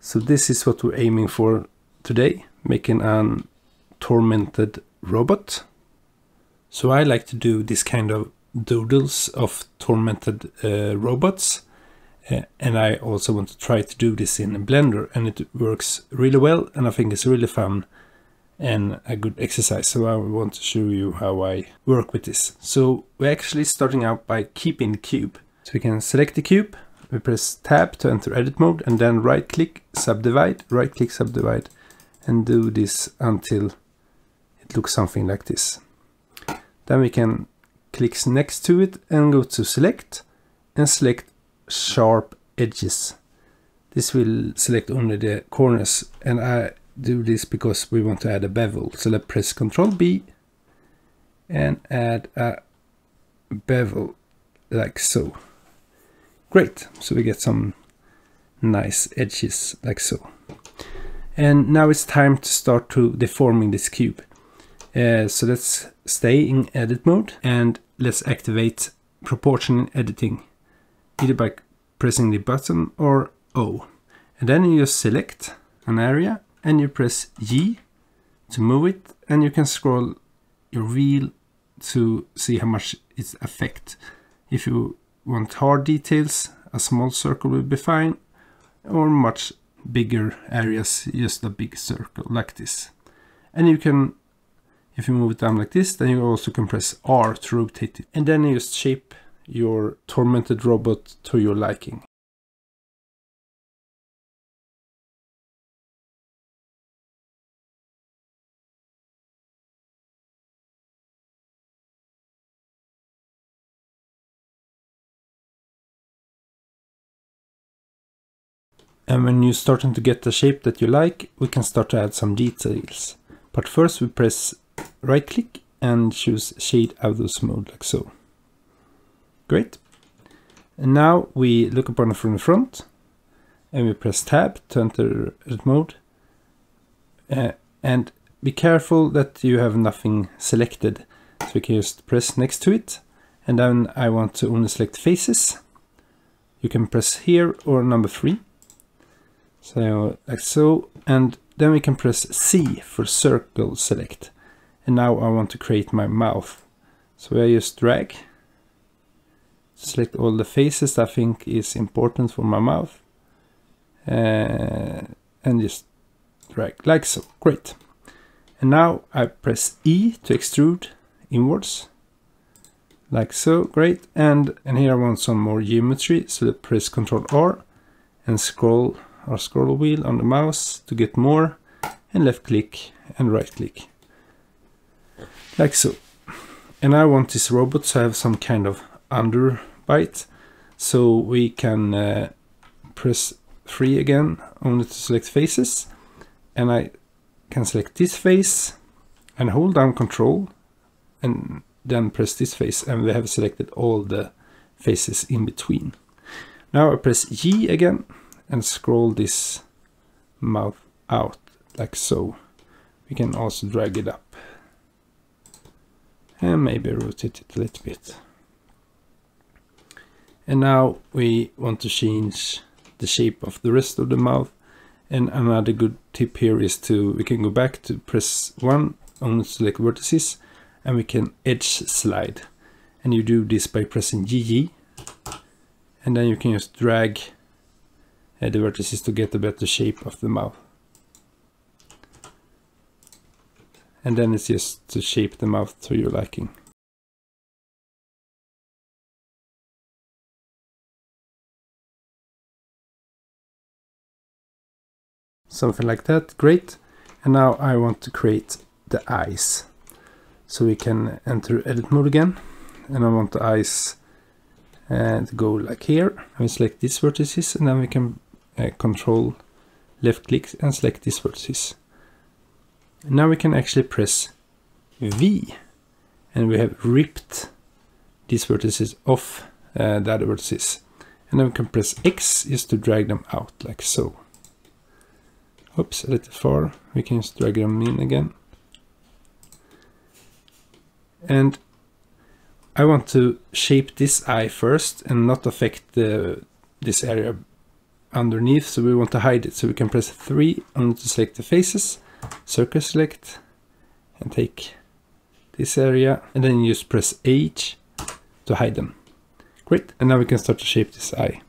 So this is what we're aiming for today, making a tormented robot. So I like to do this kind of doodles of tormented robots. And I also want to try to do this in Blender, and it works really well, and I think it's really fun and a good exercise. So I want to show you how I work with this. So we're actually starting out by keeping the cube. So we can select the cube, we press tab to enter edit mode, and then right click subdivide, and do this until it looks something like this. Then we can click next to it and go to select and select sharp edges. This will select only the corners, and I do this because we want to add a bevel. So let's press Ctrl B and add a bevel like so. Great, so we get some nice edges like so. And now it's time to start to deforming this cube. So let's stay in edit mode and let's activate proportion editing, either by pressing the button or O. And then you just select an area and you press G to move it, and you can scroll your wheel to see how much it affects. If you want hard details, a small circle will be fine, or much bigger areas, just a big circle like this. And you can, if you move it down like this, then you also can press R to rotate it. And then you just shape your tormented robot to your liking. And when you're starting to get the shape that you like, we can start to add some details. But first we press right click and choose shade outdoors mode like so. Great. And now we look upon it from the front and we press tab to enter edit mode. And be careful that you have nothing selected. So we can just press next to it. And then I want to only select faces. You can press here or number 3. So like so, and then we can press C for circle select. And now I want to create my mouth. So I just drag, select all the faces that I think is important for my mouth, and just drag like so. Great. And now I press E to extrude inwards, like so. Great. And here I want some more geometry, so I press Ctrl R and scroll wheel on the mouse to get more, and left click and right click like so. And I want this robot to have some kind of underbite, so we can press 3 again only to select faces, and I can select this face and hold down Control and then press this face, and we have selected all the faces in between. Now I press G again and scroll this mouth out like so. We can also drag it up and maybe rotate it a little bit. And now we want to change the shape of the rest of the mouth. And another good tip here is we can go back to press 1, only select vertices, and we can edge slide. And you do this by pressing GG, and then you can just drag the vertices to get a better shape of the mouth. And then it's just to shape the mouth to your liking. Something like that, great. And now I want to create the eyes. So we can enter edit mode again, and I want the eyes to go like here. And we select these vertices, and then we can Control left click and select these vertices. Now we can actually press V, and we have ripped these vertices off the other vertices. And then we can press X just to drag them out like so. Oops, a little far. We can just drag them in again. And I want to shape this eye first and not affect this area underneath, so we want to hide it. So we can press 3 on to select the faces, circle select, and take this area, and then you just press H to hide them. Great, and now we can start to shape this eye.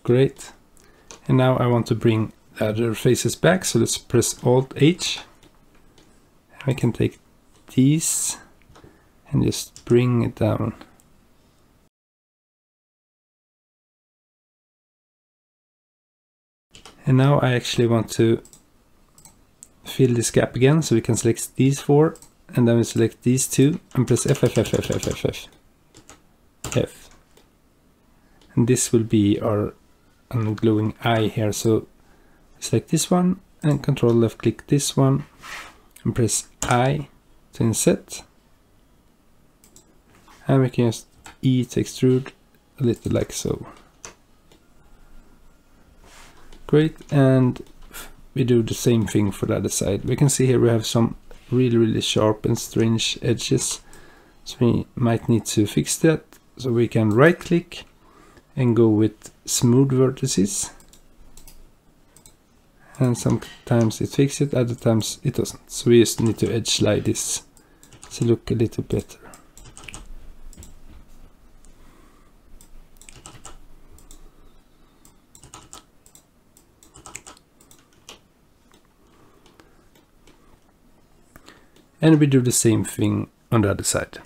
Great, and now I want to bring the other faces back, so let's press Alt H. I can take these and just bring it down. And now I actually want to fill this gap again, so we can select these 4, and then we select these 2 and press F. And this will be our glowing eye here, so select this one and Ctrl left click this one and press I to inset, and we can just E to extrude a little like so. Great, and we do the same thing for the other side. We can see here we have some really sharp and strange edges, so we might need to fix that. So we can right click and go with smooth vertices, and sometimes it fixes it, other times it doesn't. So we just need to edge slide this to look a little better. And we do the same thing on the other side.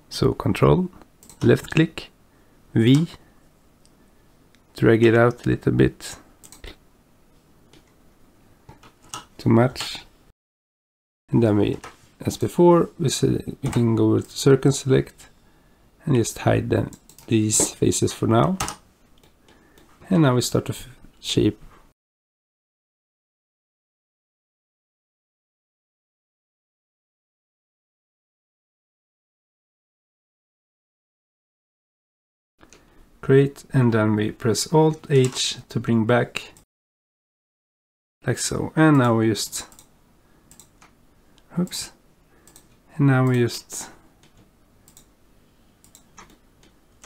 So Ctrl, left click, V, drag it out a little bit to match. And then we, as before, we can go with circle select and just hide then these faces for now. And now we start to shape. Great, and then we press Alt H to bring back like so, and now we just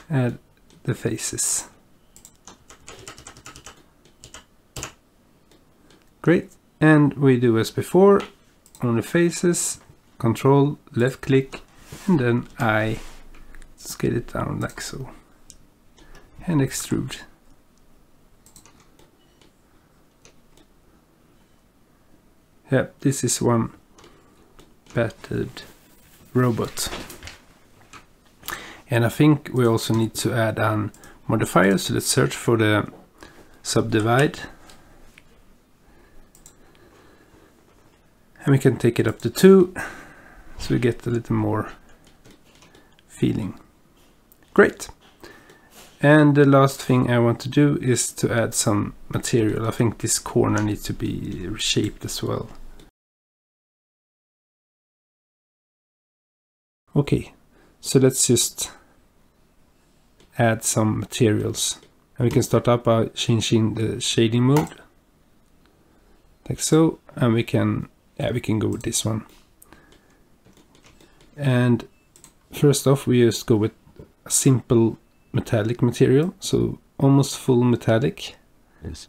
add the faces. Great, and we do as before on the faces, Control left click, and then I scale it down like so. And extrude. Yeah, this is one battered robot. And I think we also need to add an modifier, so let's search for the Subdivide. And we can take it up to 2, so we get a little more feeling. Great. And the last thing I want to do is to add some material. I think this corner needs to be reshaped as well. Okay, so let's just add some materials. And we can start up by changing the shading mode. Like so, and we can go with this one. And first off, we just go with a simple metallic material, so almost full metallic. Yes.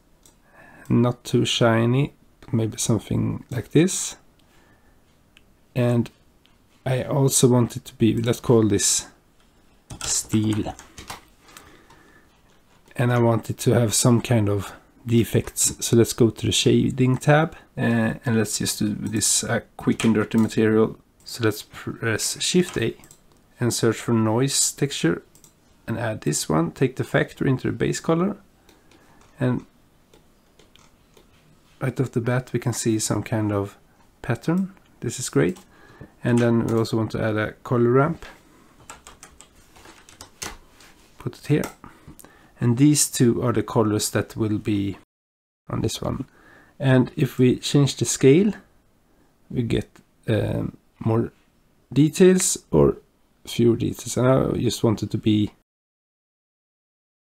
Not too shiny, but maybe something like this. And I also want it to be, let's call this steel. And I want it to have some kind of defects, so let's go to the shading tab and let's just do this quick and dirty material. So let's press Shift A and search for noise texture and add this one. Take the factor into the base color, and right off the bat we can see some kind of pattern. This is great. And then we also want to add a color ramp. Put it here. And these two are the colors that will be on this one. And if we change the scale, we get more details or fewer details. And I just want it to be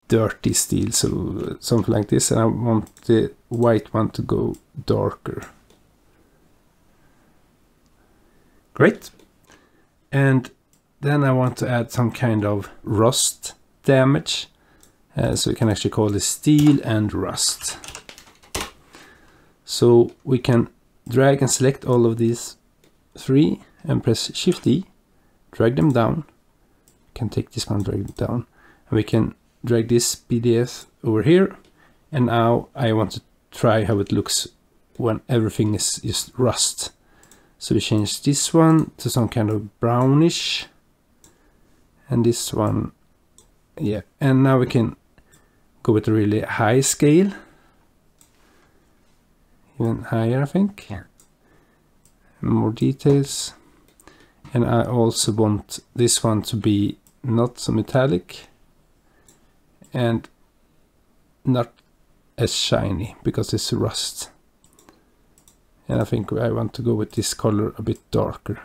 dirty steel, so something like this, and I want the white one to go darker. Great. And then I want to add some kind of rust damage, so we can actually call this steel and rust. So we can drag and select all of these three and press Shift E, drag them down. We can take this one, drag it down, and we can drag this PDF over here. And now I want to try how it looks when everything is just rust. So we change this one to some kind of brownish, and this one, yeah. And now we can go with a really high scale, even higher, I think. Yeah. More details. And I also want this one to be not so metallic and not as shiny because it's rust. And I think I want to go with this color a bit darker,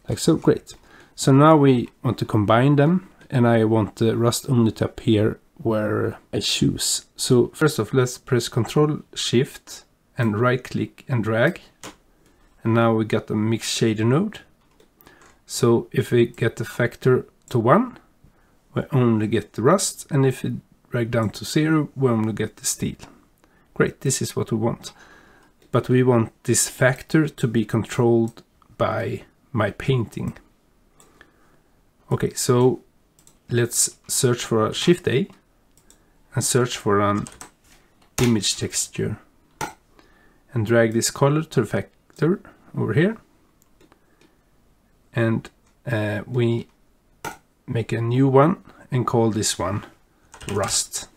like so. Great. So now we want to combine them, and I want the rust only to appear where I choose. So first off, let's press Ctrl Shift and right click and drag. And now we got a mix shader node. So if we get the factor to 1, we only get the rust, and if we drag down to 0, we only get the steel. Great, this is what we want. But we want this factor to be controlled by my painting. Okay, so let's search for a Shift A and search for an image texture and drag this color to the factor over here. And we make a new one and call this one rust.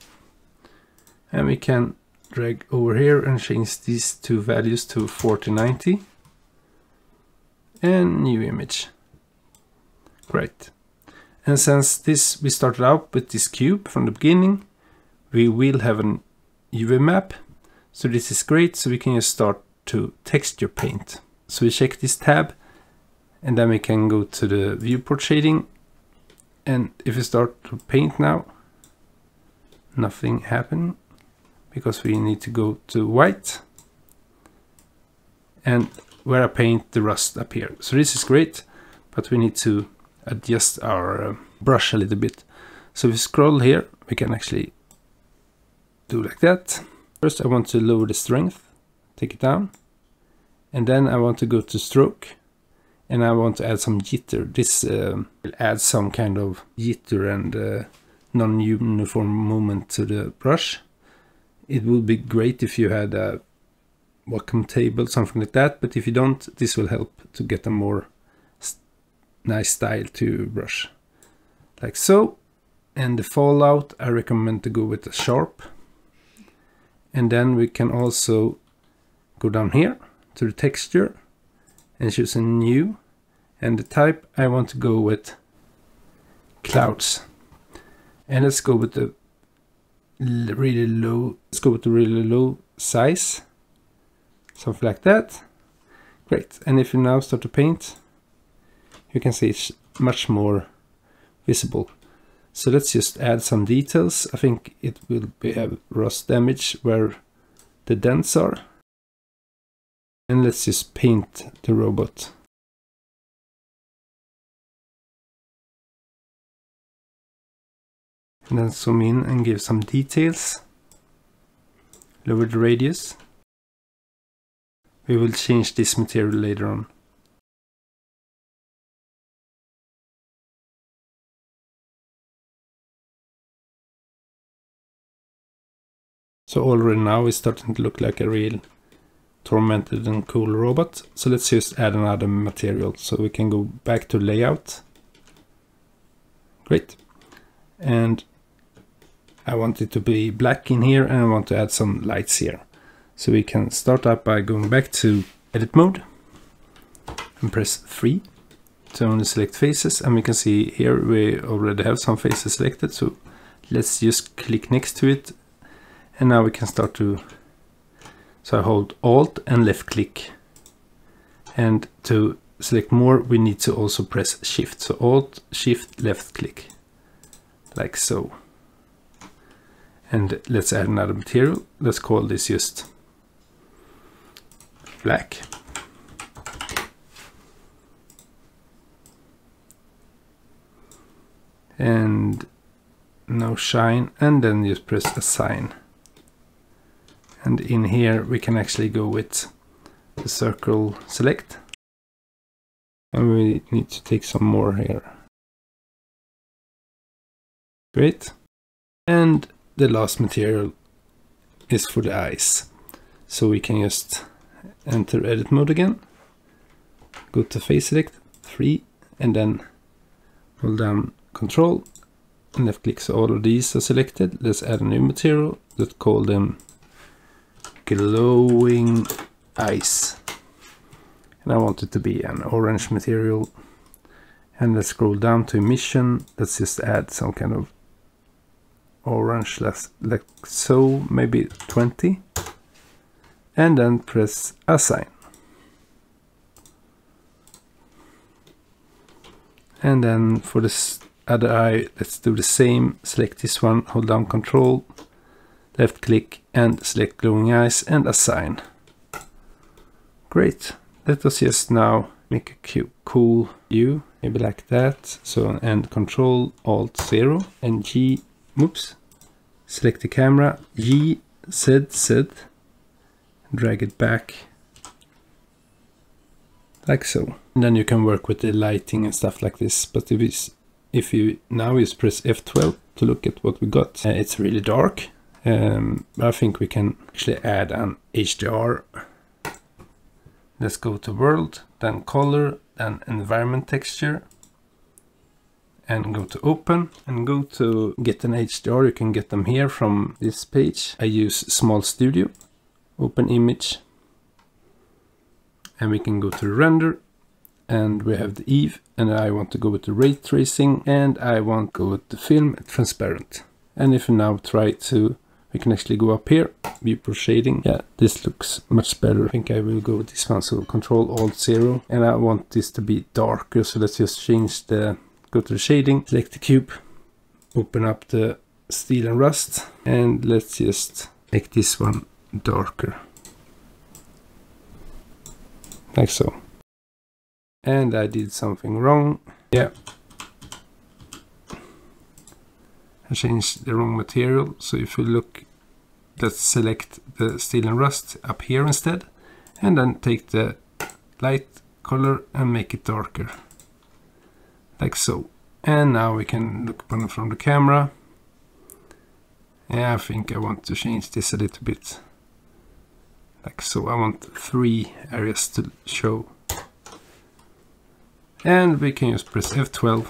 And we can drag over here and change these two values to 4090 and new image. Great. And since this we started out with this cube from the beginning, we will have an UV map. So this is great, so we can just start to texture paint. So we check this tab, and then we can go to the viewport shading, and if we start to paint now, nothing happened because we need to go to white, and where I paint the rust appear. So this is great, but we need to adjust our brush a little bit. So if we scroll here, we can actually do like that. First I want to lower the strength, take it down, and then I want to go to stroke, and I want to add some jitter. This will add some kind of jitter and non-uniform movement to the brush. It would be great if you had a Wacom table, something like that, but if you don't, this will help to get a more nice style to your brush, like so. And the fallout, I recommend to go with a sharp. And then we can also go down here to the texture and choose a new, and the type I want to go with clouds. And let's go with the really low, size, something like that. Great. And if you now start to paint, you can see it's much more visible. So let's just add some details. I think it will be a rust damage where the dents are. And let's just paint the robot. And then zoom in and give some details. Lower the radius. We will change this material later on. So already now it's starting to look like a real tormented and cool robot. So let's just add another material so we can go back to layout. Great. And I want it to be black in here, and I want to add some lights here. So we can start up by going back to edit mode and press 3 to only select faces. And we can see here we already have some faces selected. So let's just click next to it. And now we can start to, so I hold Alt and left click. And to select more, we need to also press Shift. So Alt, Shift, left click, like so. And let's add another material. Let's call this just black. And no shine, and then just press assign. And in here we can actually go with the circle select. And we need to take some more here. Great. And the last material is for the eyes. So we can just enter edit mode again. Go to face select 3 and then hold down Ctrl and left click so all of these are selected. Let's add a new material. Let's call them glowing eyes. And I want it to be an orange material. And let's scroll down to emission. Let's just add some kind of orange, like so, maybe 20. And then press assign. And then for this other eye, let's do the same. Select this one, hold down Ctrl, left click and select glowing eyes and assign. Great. Let us just now make a cute, cool view, maybe like that. So, and Ctrl Alt 0 and G, oops, select the camera, G, Z, drag it back like so. And then you can work with the lighting and stuff like this. But if you now just press F12 to look at what we got, it's really dark. I think we can actually add an HDR. Let's go to world, then color, then environment texture, and go to open and go to get an HDR. You can get them here from this page. I use Small Studio, open image, and we can go to render, and we have the Eve, and I want to go with the ray tracing, and I want to go with the film transparent. And if we now try to, we can actually go up here, viewport shading. Yeah, this looks much better. I think I will go with this one. So Ctrl Alt 0, and I want this to be darker. So let's just change the, go to the shading, select the cube, open up the steel and rust, and let's just make this one darker. Like so. And I did something wrong. Yeah. I changed the wrong material. So if you look, let's select the steel and rust up here instead. And then take the light color and make it darker. Like so. And now we can look upon it from the camera. Yeah, I think I want to change this a little bit. Like so. I want 3 areas to show. And we can just press F12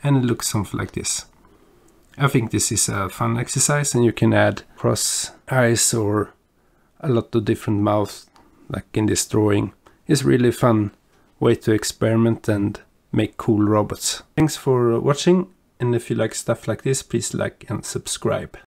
and it looks something like this. I think this is a fun exercise, and you can add cross eyes or a lot of different mouths like in this drawing. It's really fun way to experiment and make cool robots. Thanks for watching, and if you like stuff like this, please like and subscribe.